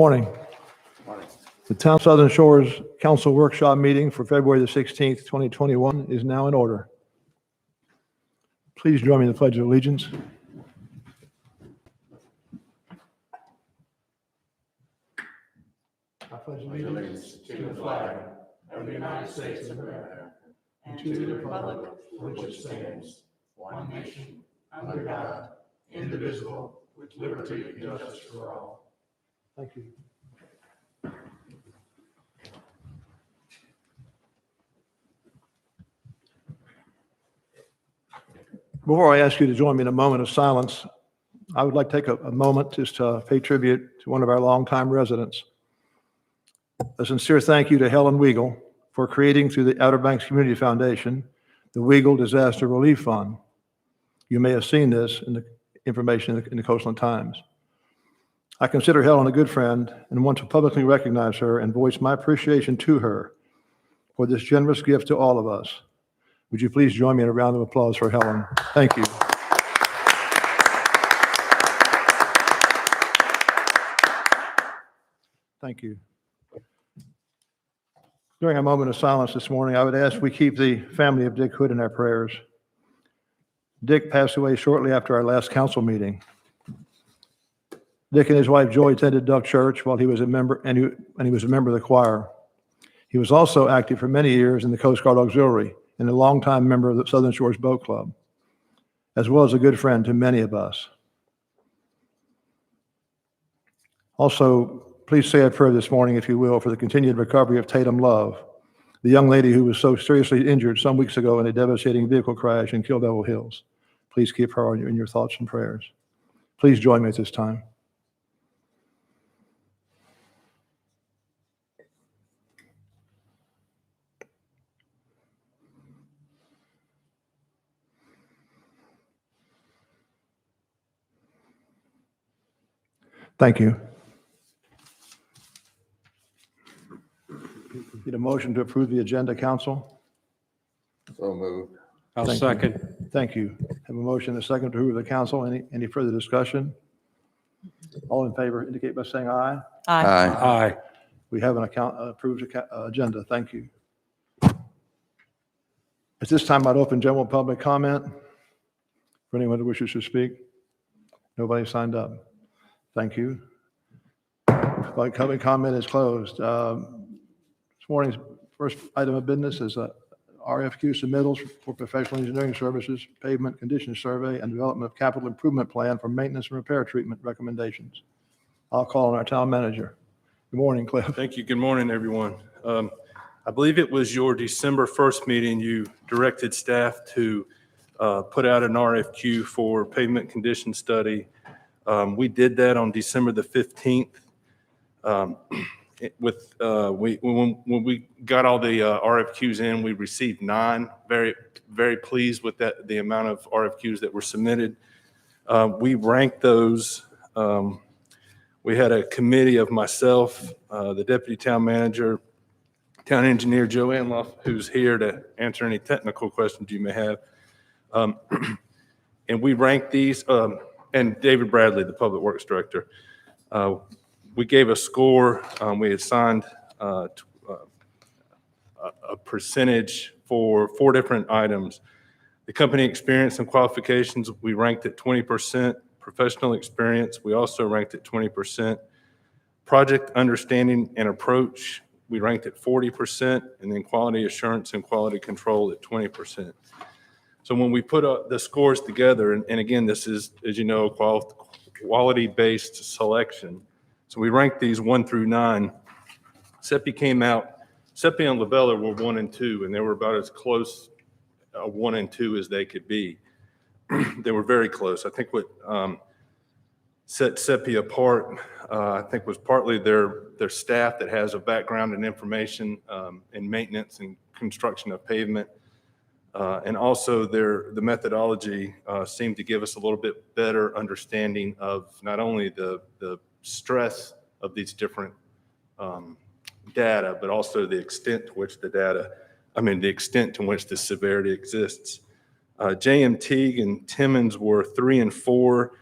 Morning. The Town of Southern Shores Council Workshop Meeting for February the 16th, 2021 is now in order. Please join me in the Pledge of Allegiance. I pledge allegiance to the flag of the United States of America and to the republic for which it stands, one nation, under God, indivisible, with liberty and justice for all. Thank you. Before I ask you to join me in a moment of silence, I would like to take a moment just to pay tribute to one of our longtime residents. A sincere thank you to Helen Weigel for creating, through the Outer Banks Community Foundation, the Weigel Disaster Relief Fund. You may have seen this in the information in the Coastland Times. I consider Helen a good friend and want to publicly recognize her and voice my appreciation to her for this generous gift to all of us. Would you please join me in a round of applause for Helen? Thank you. Thank you. During a moment of silence this morning, I would ask we keep the family of Dick Hood in our prayers. Dick passed away shortly after our last council meeting. Dick and his wife Joy attended Duck Church while he was a member, and he was a member of the choir. He was also active for many years in the Coast Guard Auxiliary and a longtime member of the Southern Shores Boat Club, as well as a good friend to many of us. Also, please say a prayer this morning, if you will, for the continued recovery of Tatum Love, the young lady who was so seriously injured some weeks ago in a devastating vehicle crash in Kill Devil Hills. Please keep her in your thoughts and prayers. Please join me at this time. Thank you. Need a motion to approve the agenda, council? So moved. I'll Thank second. you. Thank you. Have a motion and a second to approve the council. Any further discussion? All in favor indicate by saying aye. Aye. Aye. We have an approved agenda. Thank you. At this time, I'd open general public comment for anyone who wishes to speak. Nobody signed up. Thank you. Public comment is closed. This morning's first item of business is RFQ submittals for professional engineering services, pavement condition survey, and development of capital improvement plan for maintenance and repair treatment recommendations. I'll call on our town manager. Good morning, Cliff. Thank you. Good morning, everyone. I believe it was your December 1st meeting, you directed staff to put out an RFQ for pavement condition study. We did that on December the 15th. When we got all the RFQs in, we received 9. Very, very pleased with that, the amount of RFQs that were submitted. We ranked those. We had a committee of myself, the deputy town manager, town engineer Joe Anloff, who's here to answer any technical questions you may have. And we ranked these, and David Bradley, the public works director. We gave a score. We assigned a percentage for 4 different items. The company experience and qualifications, we ranked at 20%. Professional experience, we also ranked at 20%. Project understanding and approach, we ranked at 40%, and then quality assurance and quality control at 20%. So when we put the scores together, and again, this is, as you know, quality-based selection. So we ranked these 1 through 9. SEPI came out, SEPI and Labella were 1 and 2, and they were about as close 1 and 2 as they could be. They were very close. I think what set SEPI apart, I think, was partly their staff that has a background in information in maintenance and construction of pavement. And also the methodology seemed to give us a little bit better understanding of not only the stress of these different data, but also the extent to which the extent to which the severity exists. JM Teague and Timmons were 3 and 4.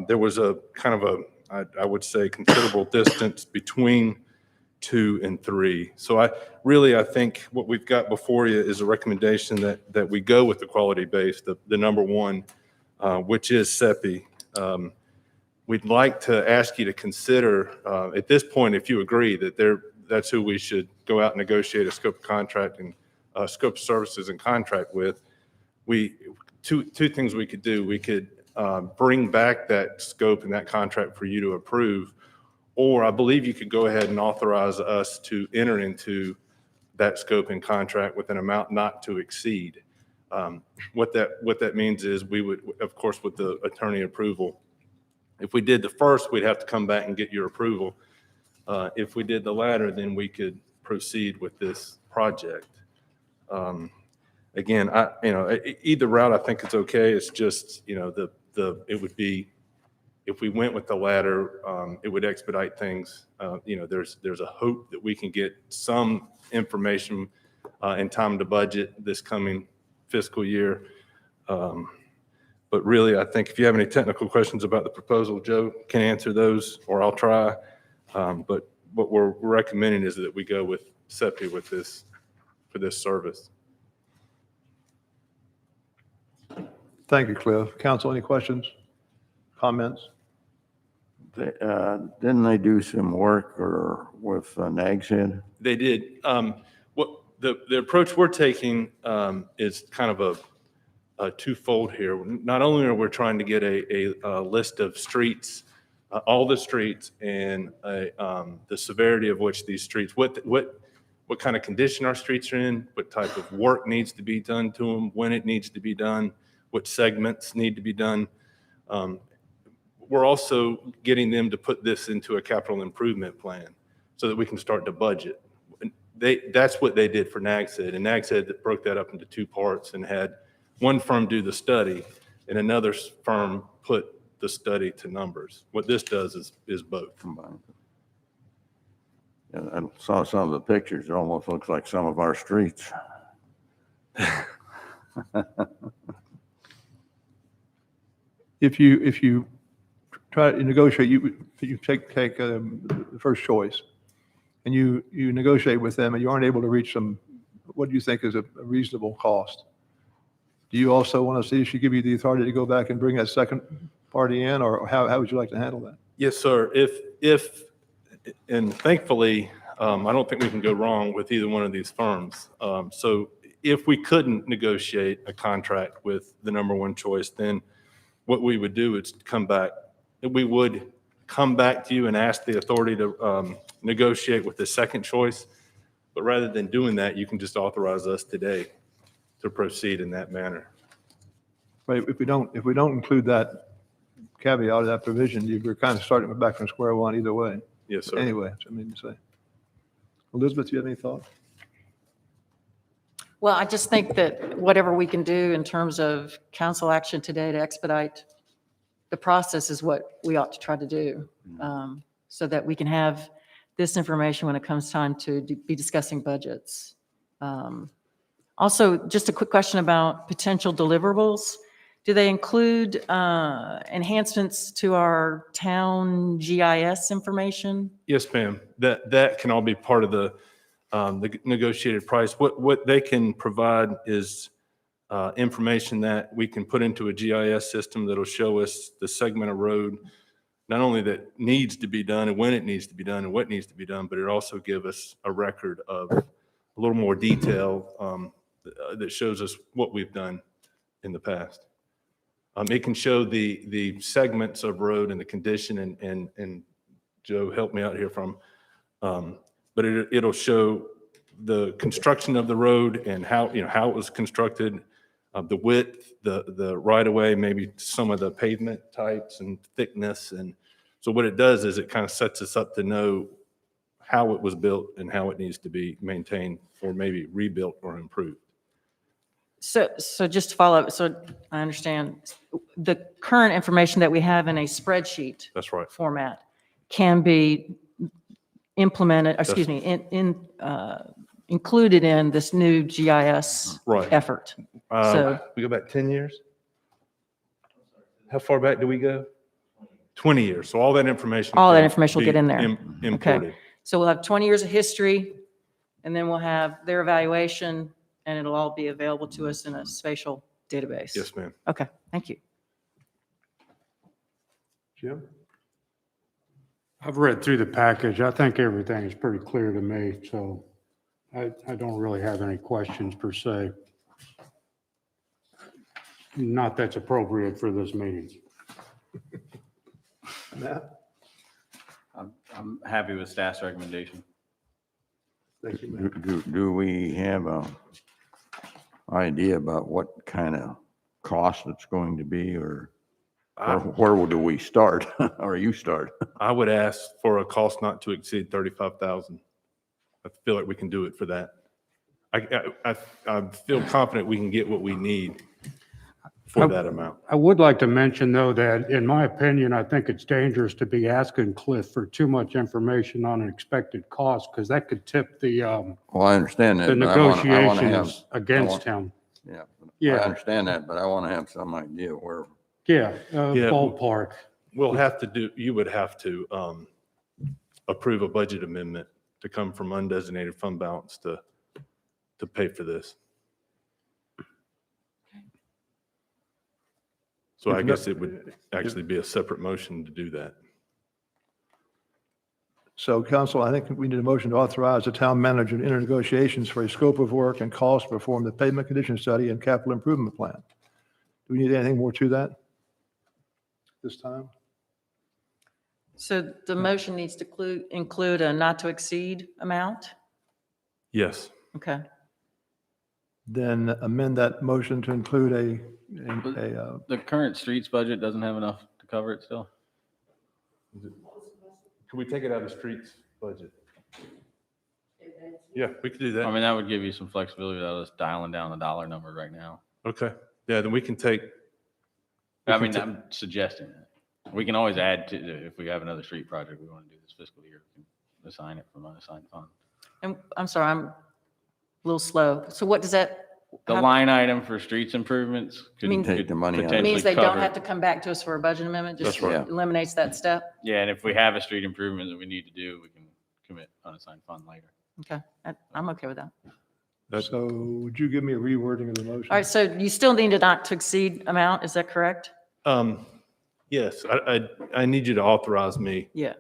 There was a kind of I would say considerable distance between 2 and 3. So I think what we've got before you is a recommendation that we go with the quality base, the number one, which is CEPI. We'd like to ask you to consider, at this point, if you agree that that's who we should go out and negotiate a scope of contract and scope of services and contract with. Two things we could do. We could bring back that scope and that contract for you to approve, or I believe you could go ahead and authorize us to enter into that scope and contract with an amount not to exceed. What that means is we would, of course, with the attorney approval. If we did the first, we'd have to come back and get your approval. If we did the latter, then we could proceed with this project. Again, either route I think it's okay. It's just, it would be, if we went with the latter, it would expedite things. There's a hope that we can get some information in time to budget this coming fiscal year. But really, I think if you have any technical questions about the proposal, Joe can answer those, or I'll try. But what we're recommending is that we go with CEPI for this service. Thank you, Cliff. Council, any questions, comments? Didn't they do some work with Nags Head? They did. What the approach we're taking is kind of a twofold here. Not only are we trying to get a list of streets, all the streets, and the severity of which these streets, what kind of condition our streets are in, what type of work needs to be done to them, when it needs to be done, what segments need to be done. We're also getting them to put this into a capital improvement plan so that we can start to budget. That's what they did for Nags Head, and Nags Head broke that up into two parts and had one firm do the study and another firm put the study to numbers. What this does is both. Combined. And I saw some of the pictures. It almost looks like some of our streets. If you try to negotiate, you take the first choice, and you negotiate with them, and you aren't able to reach what do you think is a reasonable cost? Do you also want to see if she give you the authority to go back and bring that second party in, or how would you like to handle that? Yes, sir. And thankfully, I don't think we can go wrong with either one of these firms. So if we couldn't negotiate a contract with the number one choice, then what we would do is we would come back to you and ask the authority to negotiate with the second choice. But rather than doing that, you can just authorize us today to proceed in that manner. Right, if we don't include that caveat, that provision, we're kind of starting back from square one either way. Yes, sir. Anyway, I mean to say. Elizabeth, do you have any thoughts? Well, I just think that whatever we can do in terms of council action today to expedite the process is what we ought to try to do, so that we can have this information when it comes time to be discussing budgets. Also, just a quick question about potential deliverables. Do they include enhancements to our town GIS information? Yes, ma'am. That can all be part of the negotiated price. What they can provide is information that we can put into a GIS system that'll show us the segment of road, not only that needs to be done and when it needs to be done and what needs to be done, but it also give us a record of a little more detail that shows us what we've done in the past. It can show the segments of road and the condition, and Joe, help me out here but it'll show the construction of the road and how it was constructed, the width, the right of way, maybe some of the pavement types and thickness. And so what it does is it kind of sets us up to know how it was built and how it needs to be maintained or maybe rebuilt or improved. So just to follow up, so I understand the current information that we have in a spreadsheet That's right. format can be implemented, included in this new GIS Right. effort. So- We go back 10 years? How far back do we go? 20 years. So all that information. All that can information will be get in there. Imported. So we'll have 20 years of history, and then we'll have their evaluation, and it'll all be available to us in a spatial database. Yes, ma'am. Okay, thank you. Jim? I've read through the package. I think everything is pretty clear to me, so I don't really have any questions per se. Not that's appropriate for this meeting. Matt? I'm happy with staff's recommendation. Thank you, Matt. Do we have a idea about what kind of cost it's going to be, or where do we start, or you start? I would ask for a cost not to exceed 35,000. I feel like we can do it for that. I feel confident we can get what we need for that amount. I would like to mention, though, that in my opinion, I think it's dangerous to be asking Cliff for too much information on an expected cost, because that could tip the Well, I understand that. but I wanna have- negotiations against want- him. Yeah, I Yeah, understand that, but I want to have some idea where, yeah, Yeah. ballpark. We'll have to do, you would have to approve a budget amendment to come from undesignated fund balance to pay for this. So I guess it would actually be a separate motion to do that. So council, I think we need a motion to authorize the town manager to enter negotiations for a scope of work and cost to perform the pavement condition study and capital improvement plan. Do we need anything more to that this time? So the motion needs to include a not to exceed amount? Yes. Okay. Then amend that motion to include a the current streets budget doesn't have enough to cover it still. Can we take it out of the streets budget? Yeah, we could do I that. mean, that would give you some flexibility without us dialing down the dollar number right now. Okay. Yeah, then we can take, I mean, I'm suggesting that. We can always add to, if we have another street project we want to do this fiscal year, we can assign it from unassigned fund. And I'm sorry, I'm a little slow. So what does that? The have- line item for streets improvements could Means- take the money out. potentially Means they don't cover- have to come back to us for a budget amendment, just That's right. eliminates that step? Yeah, and if we have a street improvement that we need to do, we can commit unassigned fund later. Okay, I'm okay with that. that's, So would you give me a rewording of the motion? All right, so you still need a not to exceed amount, is that correct? yes, I need you to authorize me. Yeah.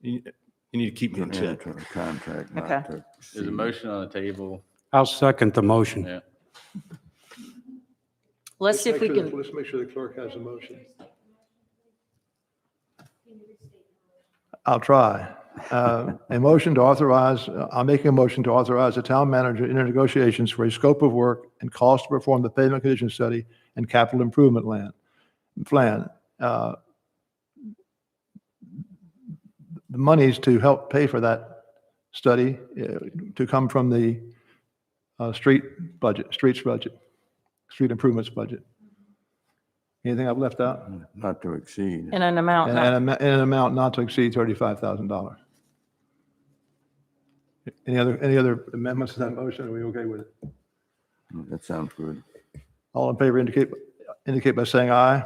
You need to keep me in Enter check. into a contract not Okay. to There's a exceed. motion on the table. I'll second the motion. Yeah. Let's see if we can, Let's make sure the clerk has a motion. I'll try. A motion to authorize, I'm making a motion to authorize the town manager to enter negotiations for a scope of work and cost to perform the pavement condition study and capital improvement plan. The monies to help pay for that study to come from the streets budget, street improvements budget. Anything I've left out? Not to exceed. in an amount, And an amount not to exceed $35,000. Any other amendments to that motion? Are we okay with it? That sounds good. All in favor indicate by saying aye.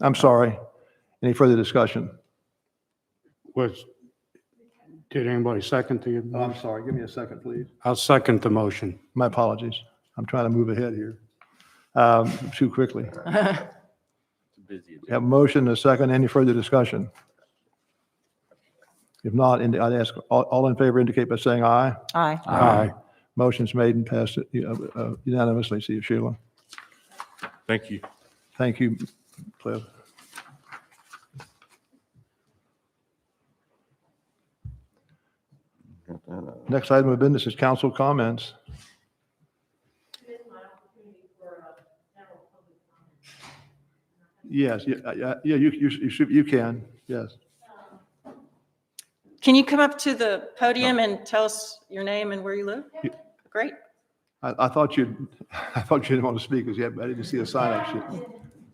I'm sorry. Any further discussion? Did anybody second the? Oh, I'm sorry. Give me a second, please. I'll second the motion. My apologies. I'm trying to move ahead here. Too quickly. It's a busy. Have a motion, and a second. Any further discussion? If not, I'd ask, all in favor indicate by saying aye. aye. Aye. Motion's made and passed unanimously. See you, Sheila. Thank you. Thank you, Cliff. Got that out. Next item of business is council comments. Yes, you can, yes. Can you come up to the podium and tell us your name and where you live? Great. I thought you didn't want to speak because I didn't see a sign up sheet.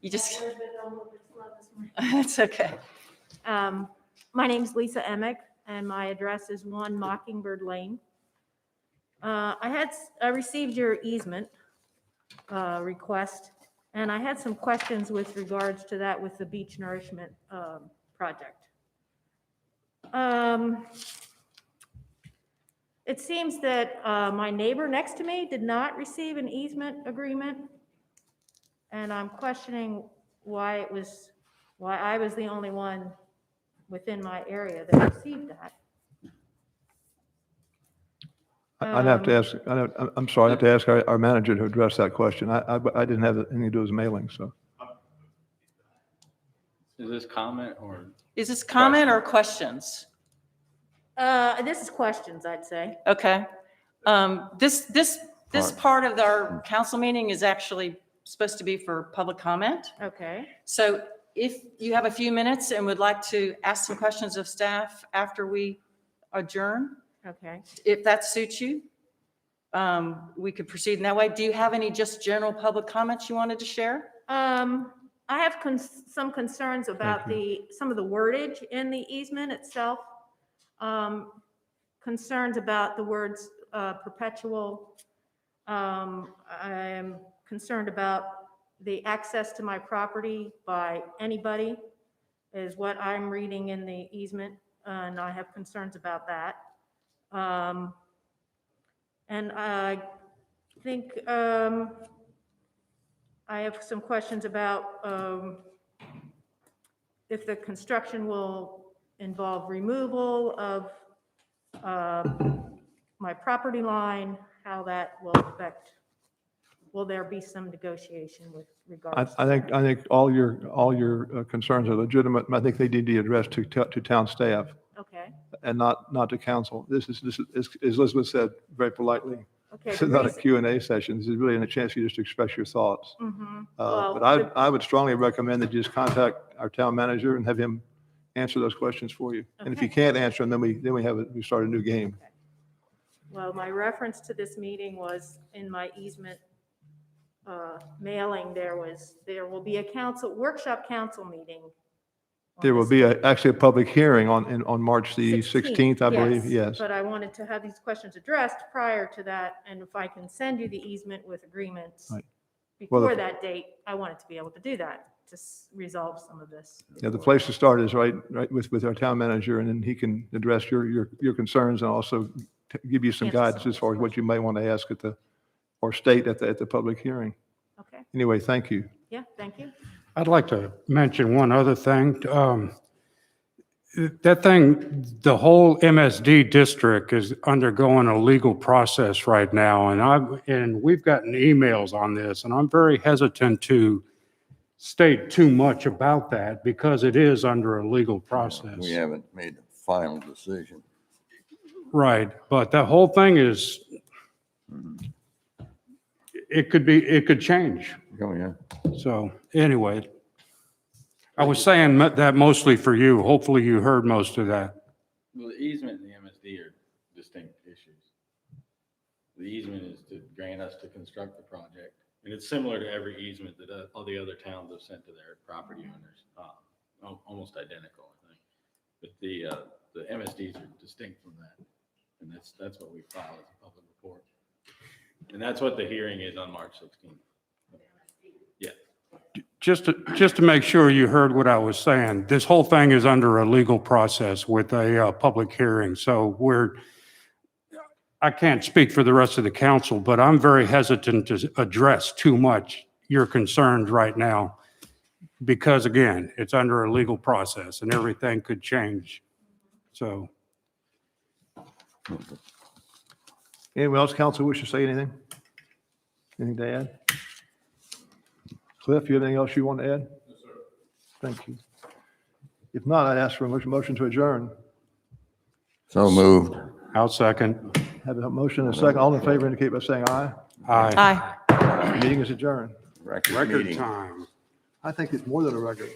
You just, it's okay. My name's Lisa Emick, and my address is 1 Mockingbird Lane. I received your easement request, and I had some questions with regards to that with the beach nourishment project. It seems that my neighbor next to me did not receive an easement agreement, and I'm questioning why I was the only one within my area that received that. I'd have to ask, I'm sorry, I'd have to ask our manager to address that question. I didn't have anything to do with mailing, so. Is this comment or? Is this comment or questions? This is questions, I'd say. Okay. This part of our council meeting is actually supposed to be for public comment. Okay. So if you have a few minutes and would like to ask some questions of staff after we adjourn, Okay. if that suits you, we could proceed in that way. Do you have any just general public comments you wanted to share? I have some concerns about some of the wordage in the easement itself. Concerns about the words perpetual. I am concerned about the access to my property by anybody is what I'm reading in the easement, and I have concerns about that. And I think I have some questions about if the construction will involve removal of my property line, how that will affect, will there be some negotiation with regards to I think all your concerns are legitimate, and I think they need to be addressed to town staff Okay, and not to council. This is, as Elizabeth said very politely, okay. this is not a Q&A session. This is really a chance for you just to express your thoughts. Mhm. But I would strongly recommend that you just contact our town manager and have him answer those questions for you. And if you can't answer them, then we start a new game. Well, my reference to this meeting was in my easement mailing, there will be a workshop council meeting. on There will this be actually a public hearing on March the 16th, I believe, yes. But I wanted to have these questions addressed prior to that, and if I can send you the easement with agreements Right. Well, before that date, I wanted to be able to do that, to resolve some of this. Yeah, the place to start is right with our town manager, and then he can address your concerns and also give you some Answer guidance some as far as what you might want to ask or state at the public hearing. Okay, Anyway, thank you. yeah, thank you. I'd like to mention one other thing. That thing, the whole MSD district is undergoing a legal process right now, and we've gotten emails on this, and I'm very hesitant to state too much about that because it is under a legal process. We haven't made a final decision. Right, but the whole thing is, it could change. Oh, yeah. So anyway, I was saying that mostly for you. Hopefully you heard most of that. Well, the easement and the MSD are distinct issues. The easement is to grant us to construct the project, and it's similar to every easement that all the other towns have sent to their property owners. Almost identical, I think. But the MSDs are distinct from that, and that's what we file as a public report. And that's what the hearing is on March 16th. Yeah. Just to make sure you heard what I was saying, this whole thing is under a legal process with a public hearing. So I can't speak for the rest of the council, but I'm very hesitant to address too much your concerns right now. Because again, it's under a legal process and everything could change. So. Anyone else, council, wish to say anything? Anything to add? Cliff, you have anything else you want to add? No, sir. Thank you. If not, I'd ask for a motion to adjourn. So moved. I'll second. Have a motion and a second. All in favor indicate by saying aye. Aye. Aye. Meeting is adjourned. Record Record meeting. time. I think it's more than a record.